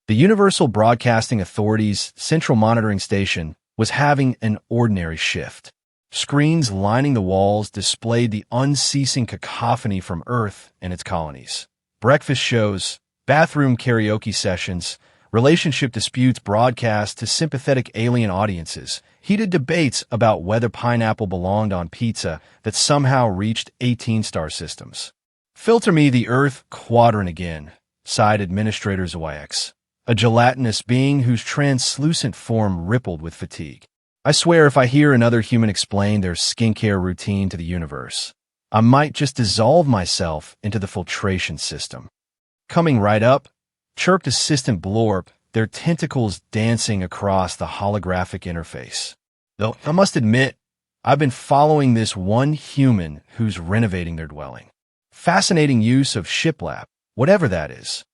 The Universal Broadcasting Authority's central monitoring station was having an ordinary shift. Screens lining the walls displayed the unceasing cacophony from Earth and its colonies. Breakfast shows, bathroom karaoke sessions, relationship disputes broadcast to sympathetic alien audiences, heated debates about whether pineapple belonged on pizza that somehow reached 18-star systems. "Filter me the Earth quadrant again," sighed Administrator Zyx, a gelatinous being whose translucent form rippled with fatigue. "I swear if I hear another human explain their skincare routine to the universe, I might just dissolve myself into the filtration system." "Coming right up," chirped Assistant Blorp, their tentacles dancing across the holographic interface. "Though I must admit, I've been following this one human who's renovating their dwelling. Fascinating use of shiplap, whatever that is."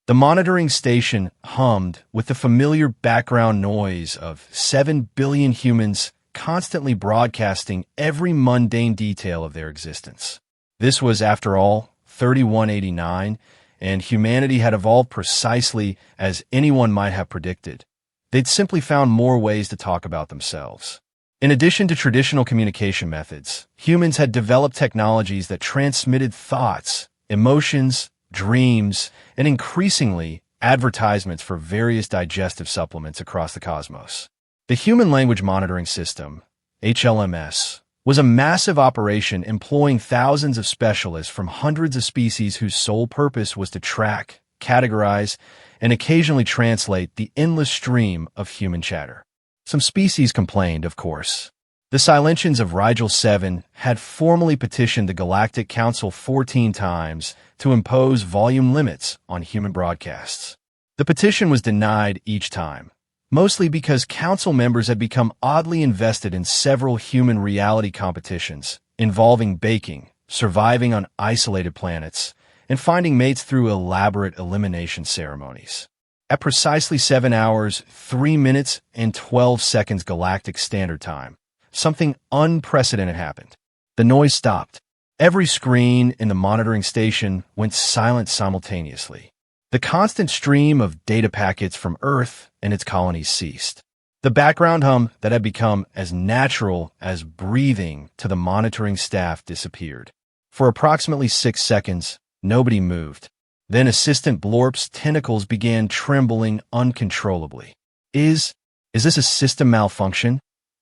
The monitoring station hummed with the familiar background noise of 7 billion humans constantly broadcasting every mundane detail of their existence. This was, after all, 3189, and humanity had evolved precisely as anyone might have predicted. They'd simply found more ways to talk about themselves. In addition to traditional communication methods, humans had developed technologies that transmitted thoughts, emotions, dreams, and increasingly, advertisements for various digestive supplements across the cosmos. The Human Language Monitoring System, HLMS, was a massive operation employing thousands of specialists from hundreds of species whose sole purpose was to track, categorize, and occasionally translate the endless stream of human chatter. Some species complained, of course. The Silentians of Rigel 7 had formally petitioned the Galactic Council 14 times to impose volume limits on human broadcasts. The petition was denied each time, mostly because council members had become oddly invested in several human reality competitions involving baking, surviving on isolated planets, and finding mates through elaborate elimination ceremonies. At precisely 7 hours, 3 minutes, and 12 seconds Galactic Standard Time, something unprecedented happened. The noise stopped. Every screen in the monitoring station went silent simultaneously. The constant stream of data packets from Earth and its colonies ceased. The background hum that had become as natural as breathing to the monitoring staff disappeared. For approximately 6 seconds, nobody moved. Then Assistant Blorp's tentacles began trembling uncontrollably. Is this a system malfunction?"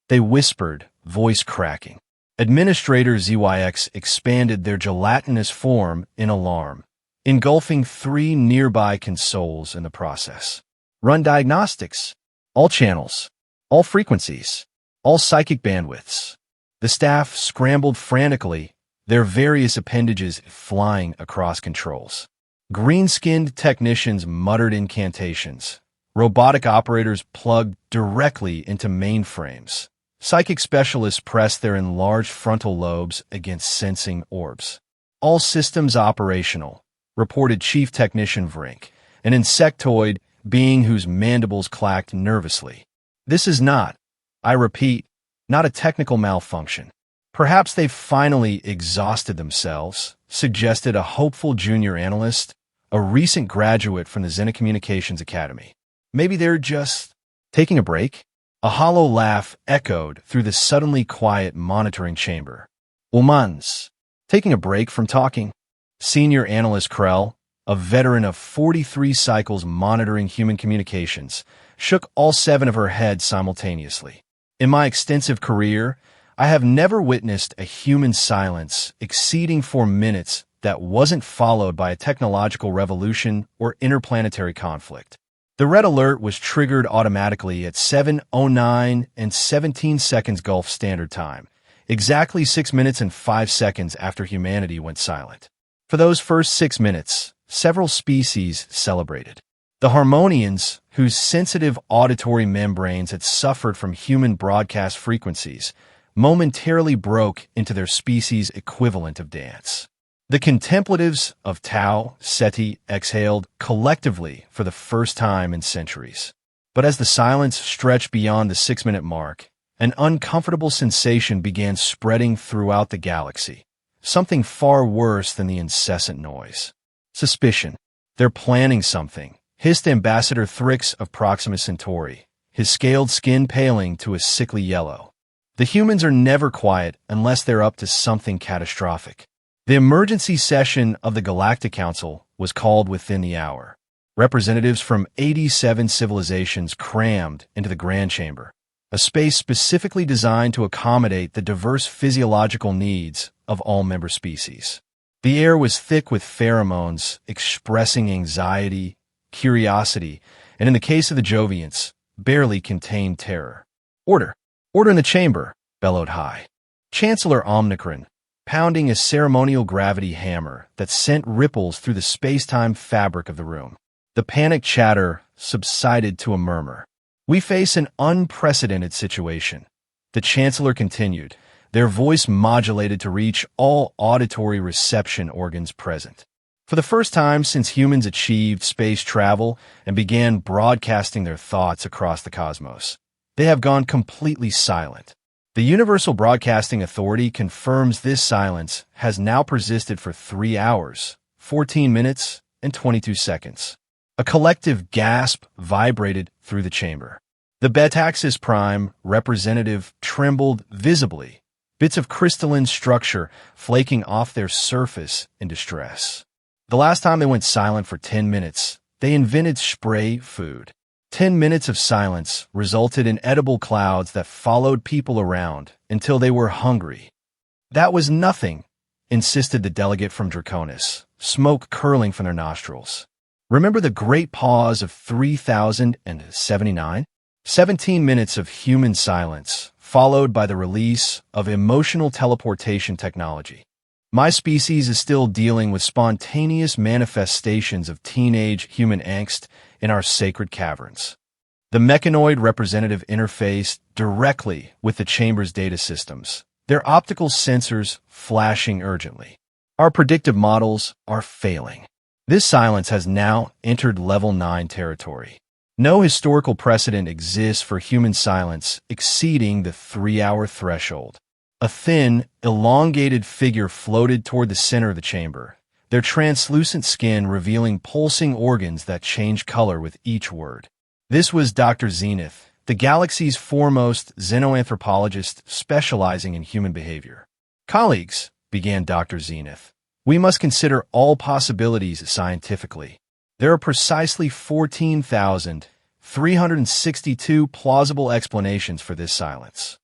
they whispered, voice cracking. Administrator Zyx expanded their gelatinous form in alarm, engulfing 3 nearby consoles in the process. "Run diagnostics. All channels. All frequencies. All psychic bandwidths." The staff scrambled frantically, their various appendages flying across controls. Green-skinned technicians muttered incantations. Robotic operators plugged directly into mainframes. Psychic specialists pressed their enlarged frontal lobes against sensing orbs. "All systems operational," reported Chief Technician Vrink, an insectoid being whose mandibles clacked nervously. "This is not, I repeat, not a technical malfunction. Perhaps they've finally exhausted themselves," suggested a hopeful junior analyst, a recent graduate from the Zena Communications Academy. "Maybe they're just taking a break?" A hollow laugh echoed through the suddenly quiet monitoring chamber. "Humans, taking a break from talking?" Senior Analyst Krell, a veteran of 43 cycles monitoring human communications, shook all 7 of her heads simultaneously. "In my extensive career, I have never witnessed a human silence exceeding 4 minutes that wasn't followed by a technological revolution or interplanetary conflict." The red alert was triggered automatically at 7:09 and 17 seconds Gulf Standard Time, exactly 6 minutes and 5 seconds after humanity went silent. For those first 6 minutes, several species celebrated. The Harmonians, whose sensitive auditory membranes had suffered from human broadcast frequencies, momentarily broke into their species' equivalent of dance. The contemplatives of Tau Ceti exhaled collectively for the first time in centuries. But as the silence stretched beyond the 6-minute mark, an uncomfortable sensation began spreading throughout the galaxy, something far worse than the incessant noise. Suspicion. They're planning something, hissed Ambassador Thrix of Proxima Centauri, his scaled skin paling to a sickly yellow. The humans are never quiet unless they're up to something catastrophic. The emergency session of the Galactic Council was called within the hour. Representatives from 87 civilizations crammed into the Grand Chamber, a space specifically designed to accommodate the diverse physiological needs of all member species. The air was thick with pheromones expressing anxiety, curiosity, and in the case of the Jovians, barely contained terror. Order! Order in the chamber, bellowed High Chancellor Omnicron, pounding a ceremonial gravity hammer that sent ripples through the space-time fabric of the room. The panicked chatter subsided to a murmur. We face an unprecedented situation, the Chancellor continued, their voice modulated to reach all auditory reception organs present. For the first time since humans achieved space travel and began broadcasting their thoughts across the cosmos, they have gone completely silent. The Universal Broadcasting Authority confirms this silence has now persisted for 3 hours, 14 minutes, and 22 seconds. A collective gasp vibrated through the chamber. The Betaxis Prime representative trembled visibly, bits of crystalline structure flaking off their surface in distress. The last time they went silent for 10 minutes, they invented spray food. 10 minutes of silence resulted in edible clouds that followed people around until they were hungry. That was nothing, insisted the delegate from Draconis, smoke curling from their nostrils. Remember the great pause of 3079? 17 minutes of human silence, followed by the release of emotional teleportation technology. My species is still dealing with spontaneous manifestations of teenage human angst in our sacred caverns. The mechanoid representative interfaced directly with the chamber's data systems, their optical sensors flashing urgently. Our predictive models are failing. This silence has now entered Level 9 territory. No historical precedent exists for human silence exceeding the 3-hour threshold. A thin, elongated figure floated toward the center of the chamber, their translucent skin revealing pulsing organs that change color with each word. This was Dr. Zenith, the galaxy's foremost xenoanthropologist specializing in human behavior. Colleagues, began Dr. Zenith, we must consider all possibilities scientifically. There are precisely 14,362 plausible explanations for this silence.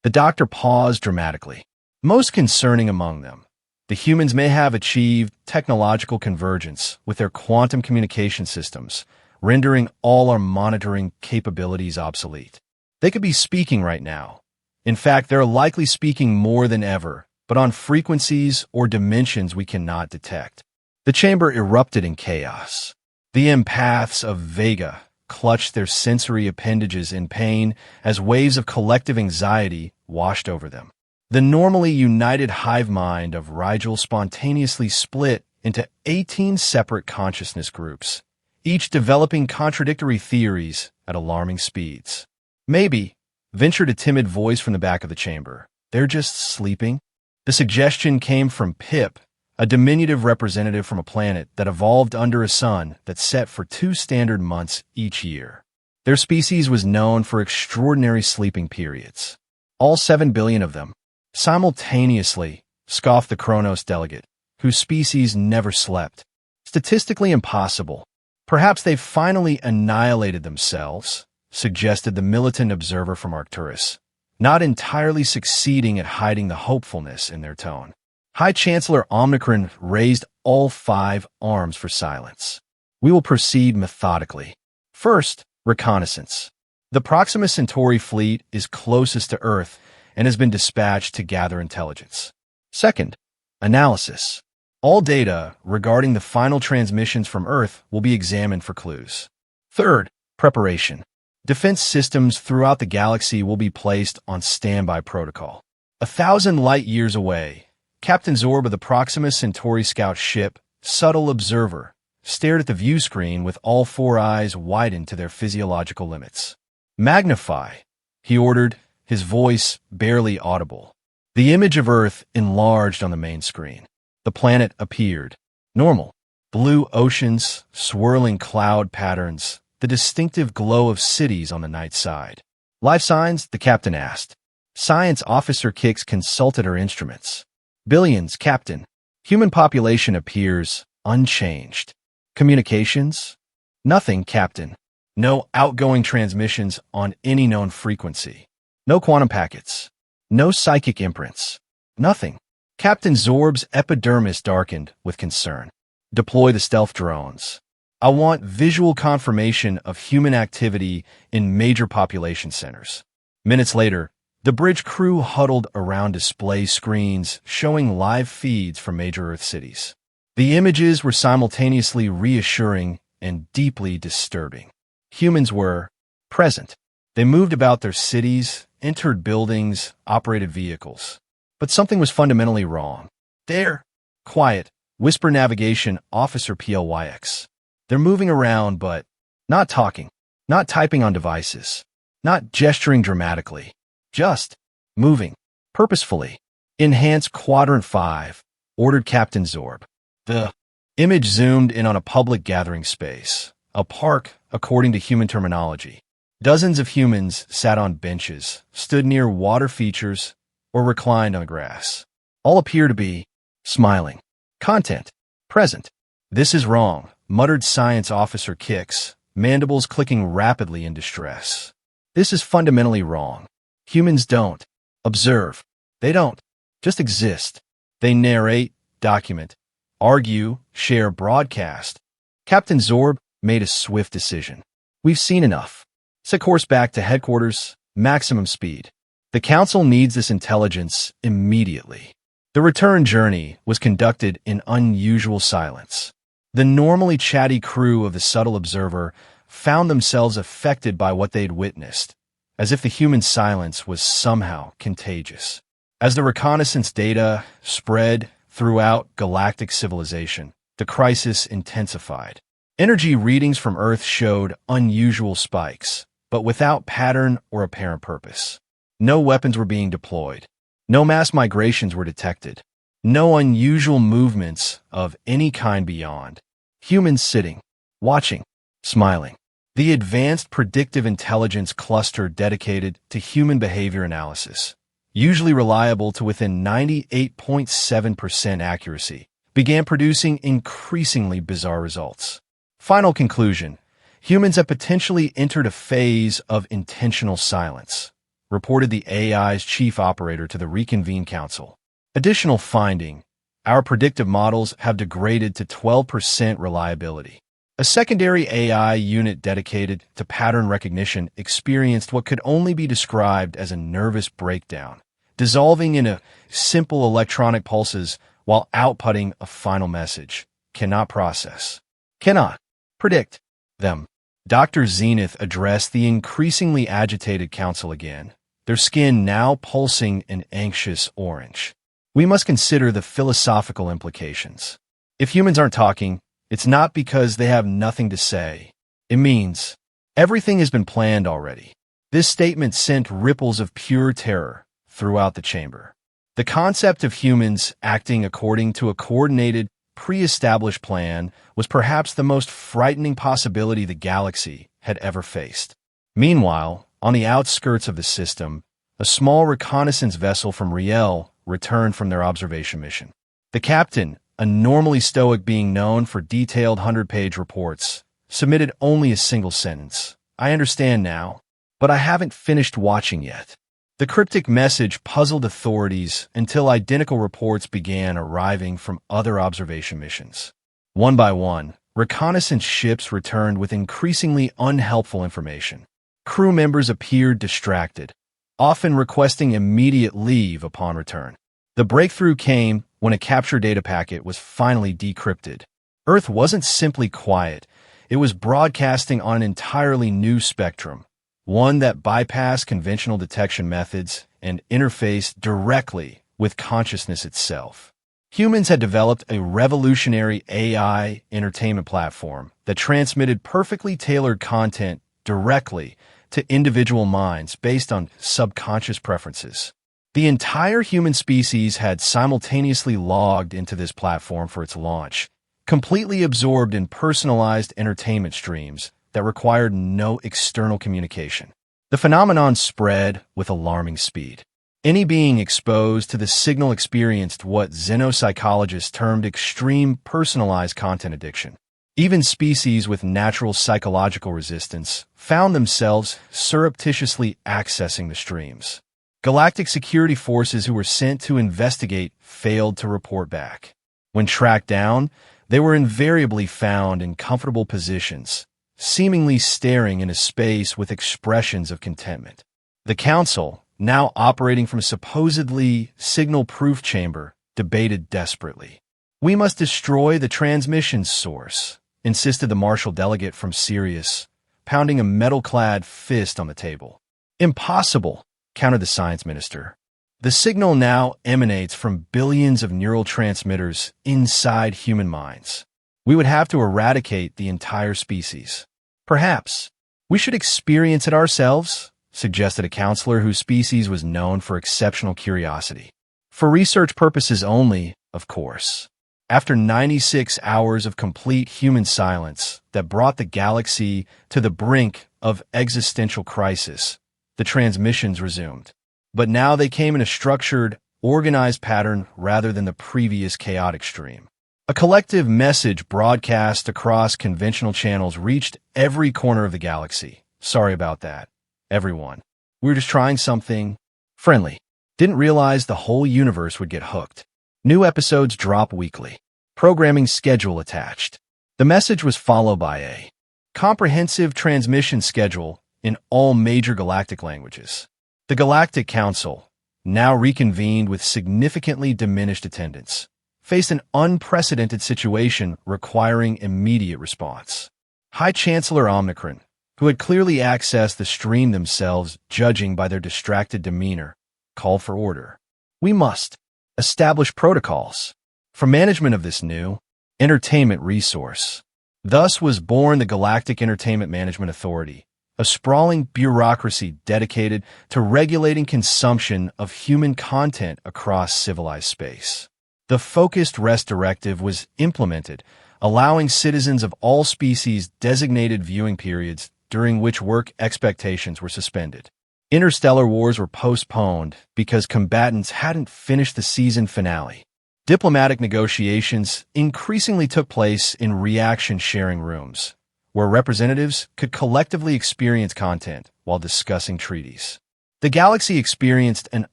The doctor paused dramatically. Most concerning among them, the humans may have achieved technological convergence with their quantum communication systems, rendering all our monitoring capabilities obsolete. They could be speaking right now. In fact, they're likely speaking more than ever, but on frequencies or dimensions we cannot detect. The chamber erupted in chaos. The empaths of Vega clutched their sensory appendages in pain as waves of collective anxiety washed over them. The normally united hive mind of Rigel spontaneously split into 18 separate consciousness groups, each developing contradictory theories at alarming speeds. Maybe, ventured a timid voice from the back of the chamber, they're just sleeping? The suggestion came from Pip, a diminutive representative from a planet that evolved under a sun that set for 2 standard months each year. Their species was known for extraordinary sleeping periods. All 7 billion of them. Simultaneously, scoffed the Kronos delegate, whose species never slept. Statistically impossible. Perhaps they've finally annihilated themselves, suggested the militant observer from Arcturus, not entirely succeeding at hiding the hopefulness in their tone. High Chancellor Omnicron raised all 5 arms for silence. We will proceed methodically. First, reconnaissance. The Proxima Centauri fleet is closest to Earth and has been dispatched to gather intelligence. Second, analysis. All data regarding the final transmissions from Earth will be examined for clues. Third, preparation. Defense systems throughout the galaxy will be placed on standby protocol. 1,000 light-years away, Captain Zorb of the Proxima Centauri scout ship, Subtle Observer, stared at the view screen with all 4 eyes widened to their physiological limits. Magnify, he ordered, his voice barely audible. The image of Earth enlarged on the main screen. The planet appeared. Normal. Blue oceans, swirling cloud patterns, the distinctive glow of cities on the night side. Life signs? The captain asked. Science officer Kix consulted her instruments. Billions, Captain. Human population appears unchanged. Communications? Nothing, Captain. No outgoing transmissions on any known frequency. No quantum packets. No psychic imprints. Nothing. Captain Zorb's epidermis darkened with concern. Deploy the stealth drones. I want visual confirmation of human activity in major population centers. Minutes later, the bridge crew huddled around display screens showing live feeds from major Earth cities. The images were simultaneously reassuring and deeply disturbing. Humans were present. They moved about their cities, entered buildings, operated vehicles. But something was fundamentally wrong. There. Quiet. Whisper navigation officer PLYX. They're moving around, but not talking, not typing on devices, not gesturing dramatically, just moving purposefully. Enhance Quadrant 5, ordered Captain Zorb. The image zoomed in on a public gathering space, a park, according to human terminology. Dozens of humans sat on benches, stood near water features, or reclined on the grass. All appear to be smiling. Content. Present. This is wrong, muttered Science Officer Kix, mandibles clicking rapidly in distress. This is fundamentally wrong. Humans don't observe. They don't just exist. They narrate, document, argue, share, broadcast. Captain Zorb made a swift decision. We've seen enough. Set course back to headquarters, maximum speed. The Council needs this intelligence immediately. The return journey was conducted in unusual silence. The normally chatty crew of the Subtle Observer found themselves affected by what they'd witnessed, as if the human silence was somehow contagious. As the reconnaissance data spread throughout galactic civilization, the crisis intensified. Energy readings from Earth showed unusual spikes, but without pattern or apparent purpose. No weapons were being deployed. No mass migrations were detected. No unusual movements of any kind beyond. Humans sitting, watching, smiling. The Advanced Predictive Intelligence Cluster dedicated to human behavior analysis, usually reliable to within 98.7% accuracy, began producing increasingly bizarre results. Final conclusion: humans have potentially entered a phase of intentional silence, reported the AI's chief operator to the reconvened council. Additional finding: our predictive models have degraded to 12% reliability. A secondary AI unit dedicated to pattern recognition experienced what could only be described as a nervous breakdown, dissolving into simple electronic pulses while outputting a final message. Cannot process. Cannot predict them. Dr. Zenith addressed the increasingly agitated council again, their skin now pulsing an anxious orange. We must consider the philosophical implications. If humans aren't talking, it's not because they have nothing to say. It means everything has been planned already. This statement sent ripples of pure terror throughout the chamber. The concept of humans acting according to a coordinated, pre-established plan was perhaps the most frightening possibility the galaxy had ever faced. Meanwhile, on the outskirts of the system, a small reconnaissance vessel from Riel returned from their observation mission. The captain, a normally stoic being known for detailed 100-page reports, submitted only a single sentence. I understand now, but I haven't finished watching yet. The cryptic message puzzled authorities until identical reports began arriving from other observation missions. One by one, reconnaissance ships returned with increasingly unhelpful information. Crew members appeared distracted, often requesting immediate leave upon return. The breakthrough came when a capture data packet was finally decrypted. Earth wasn't simply quiet, it was broadcasting on an entirely new spectrum, one that bypassed conventional detection methods and interfaced directly with consciousness itself. Humans had developed a revolutionary AI entertainment platform that transmitted perfectly tailored content directly to individual minds based on subconscious preferences. The entire human species had simultaneously logged into this platform for its launch, completely absorbed in personalized entertainment streams that required no external communication. The phenomenon spread with alarming speed. Any being exposed to the signal experienced what xenopsychologists termed extreme personalized content addiction. Even species with natural psychological resistance found themselves surreptitiously accessing the streams. Galactic security forces who were sent to investigate failed to report back. When tracked down, they were invariably found in comfortable positions, seemingly staring into space with expressions of contentment. The Council, now operating from a supposedly signal-proof chamber, debated desperately. "We must destroy the transmission source," insisted the martial delegate from Sirius, pounding a metal-clad fist on the table. "Impossible," countered the science minister. "The signal now emanates from billions of neural transmitters inside human minds. We would have to eradicate the entire species." "Perhaps we should experience it ourselves," suggested a counselor whose species was known for exceptional curiosity. "For research purposes only, of course." After 96 hours of complete human silence that brought the galaxy to the brink of existential crisis, the transmissions resumed. But now they came in a structured, organized pattern rather than the previous chaotic stream. A collective message broadcast across conventional channels reached every corner of the galaxy. "Sorry about that, everyone. We were just trying something friendly. Didn't realize the whole universe would get hooked. New episodes drop weekly. Programming schedule attached." The message was followed by a comprehensive transmission schedule in all major galactic languages. The Galactic Council, now reconvened with significantly diminished attendance, faced an unprecedented situation requiring immediate response. High Chancellor Omicron, who had clearly accessed the stream themselves, judging by their distracted demeanor, called for order. "We must establish protocols for management of this new entertainment resource." Thus was born the Galactic Entertainment Management Authority, a sprawling bureaucracy dedicated to regulating consumption of human content across civilized space. The Focused Rest Directive was implemented, allowing citizens of all species designated viewing periods during which work expectations were suspended. Interstellar wars were postponed because combatants hadn't finished the season finale. Diplomatic negotiations increasingly took place in reaction-sharing rooms, where representatives could collectively experience content while discussing treaties. The galaxy experienced an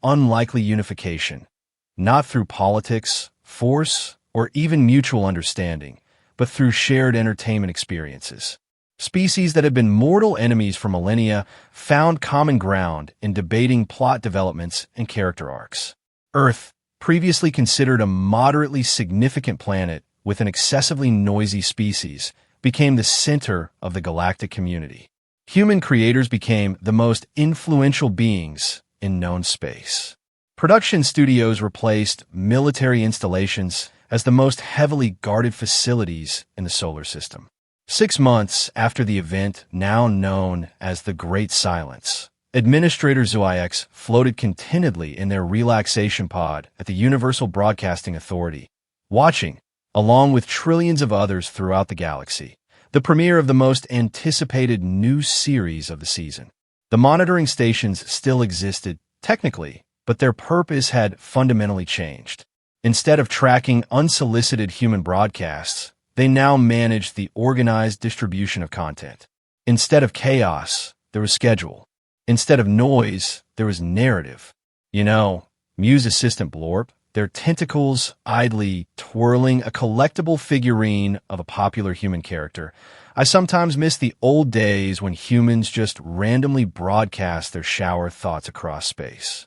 unlikely unification, not through politics, force, or even mutual understanding, but through shared entertainment experiences. Species that had been mortal enemies for millennia found common ground in debating plot developments and character arcs. Earth, previously considered a moderately significant planet with an excessively noisy species, became the center of the galactic community. Human creators became the most influential beings in known space. Production studios replaced military installations as the most heavily guarded facilities in the solar system. 6 months after the event now known as the Great Silence, Administrator Zuyx floated contentedly in their relaxation pod at the Universal Broadcasting Authority, watching, along with trillions of others throughout the galaxy, the premiere of the most anticipated new series of the season. The monitoring stations still existed, technically, but their purpose had fundamentally changed. Instead of tracking unsolicited human broadcasts, they now managed the organized distribution of content. Instead of chaos, there was schedule. Instead of noise, there was narrative. You know, Muse Assistant Blorp, their tentacles idly twirling a collectible figurine of a popular human character. I sometimes miss the old days when humans just randomly broadcast their shower thoughts across space.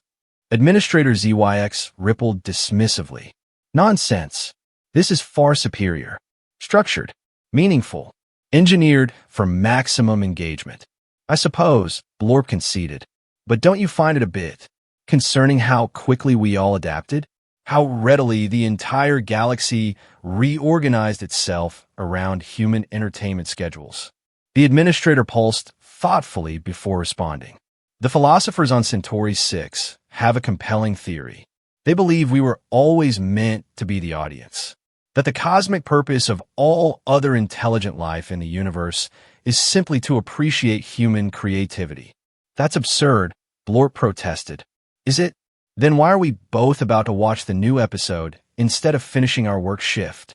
Administrator ZYX rippled dismissively. Nonsense. This is far superior. Structured, meaningful, engineered for maximum engagement. I suppose, Blorp conceded. But don't you find it a bit concerning how quickly we all adapted? How readily the entire galaxy reorganized itself around human entertainment schedules? The administrator pulsed thoughtfully before responding. The philosophers on Centauri 6 have a compelling theory. They believe we were always meant to be the audience. that the cosmic purpose of all other intelligent life in the universe is simply to appreciate human creativity. That's absurd, Blort protested. Is it? Then why are we both about to watch the new episode instead of finishing our work shift?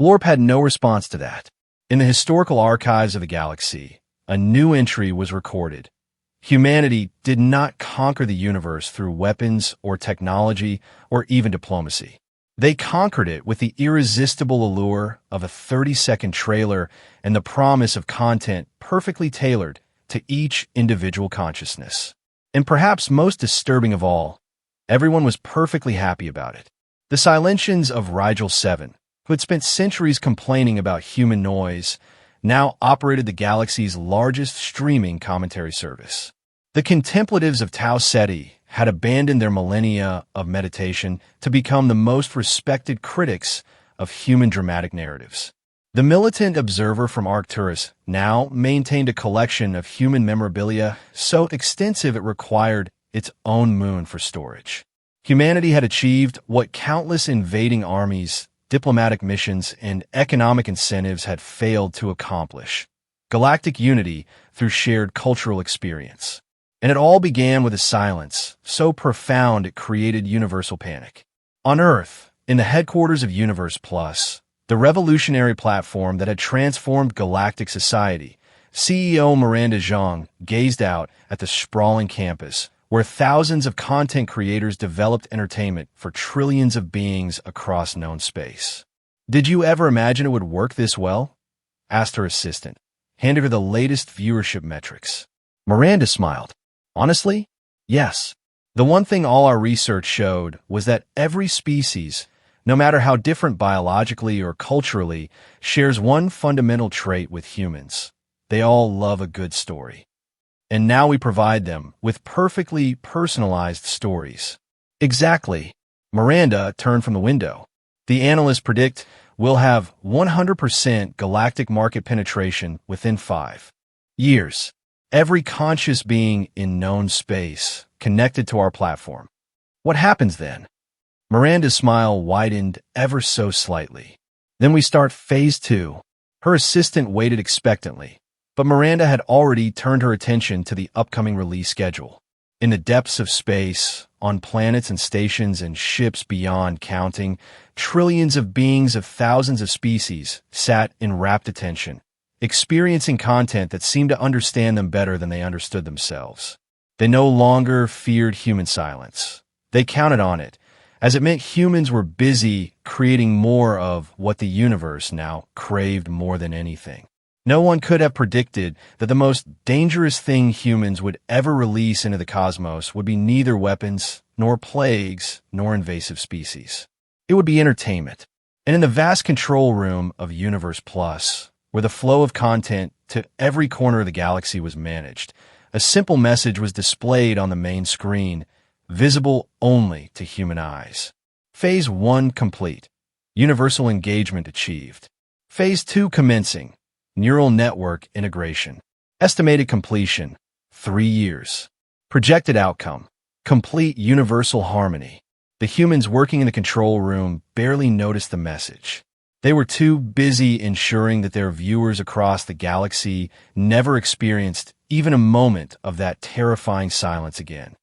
Blorp had no response to that. In the historical archives of the galaxy, a new entry was recorded. Humanity did not conquer the universe through weapons or technology or even diplomacy. They conquered it with the irresistible allure of a 30-second trailer and the promise of content perfectly tailored to each individual consciousness. And perhaps most disturbing of all, everyone was perfectly happy about it. The Silentians of Rigel 7, who had spent centuries complaining about human noise, now operated the galaxy's largest streaming commentary service. The contemplatives of Tau Ceti had abandoned their millennia of meditation to become the most respected critics of human dramatic narratives. The militant observer from Arcturus now maintained a collection of human memorabilia so extensive it required its own moon for storage. Humanity had achieved what countless invading armies, diplomatic missions, and economic incentives had failed to accomplish: galactic unity through shared cultural experience. And it all began with a silence so profound it created universal panic. On Earth, in the headquarters of Universe Plus, the revolutionary platform that had transformed galactic society, CEO Miranda Zhang gazed out at the sprawling campus, where thousands of content creators developed entertainment for trillions of beings across known space. "Did you ever imagine it would work this well?" asked her assistant, handing her the latest viewership metrics. Miranda smiled. "Honestly, yes. The one thing all our research showed was that every species, no matter how different biologically or culturally, shares one fundamental trait with humans. They all love a good story. And now we provide them with perfectly personalized stories." "Exactly." Miranda turned from the window. "The analysts predict we'll have 100% galactic market penetration within 5 years. Every conscious being in known space connected to our platform." "What happens then?" Miranda's smile widened ever so slightly. "Then we start Phase 2. Her assistant waited expectantly, but Miranda had already turned her attention to the upcoming release schedule. In the depths of space, on planets and stations and ships beyond counting, trillions of beings of thousands of species sat in rapt attention, experiencing content that seemed to understand them better than they understood themselves. They no longer feared human silence. They counted on it, as it meant humans were busy creating more of what the universe now craved more than anything. No one could have predicted that the most dangerous thing humans would ever release into the cosmos would be neither weapons, nor plagues, nor invasive species. It would be entertainment. And in the vast control room of Universe Plus, where the flow of content to every corner of the galaxy was managed, a simple message was displayed on the main screen, visible only to human eyes. Phase 1 complete. Universal engagement achieved. Phase 2 commencing. Neural network integration. Estimated completion: 3 years. Projected outcome: complete universal harmony. The humans working in the control room barely noticed the message. They were too busy ensuring that their viewers across the galaxy never experienced even a moment of that terrifying silence again.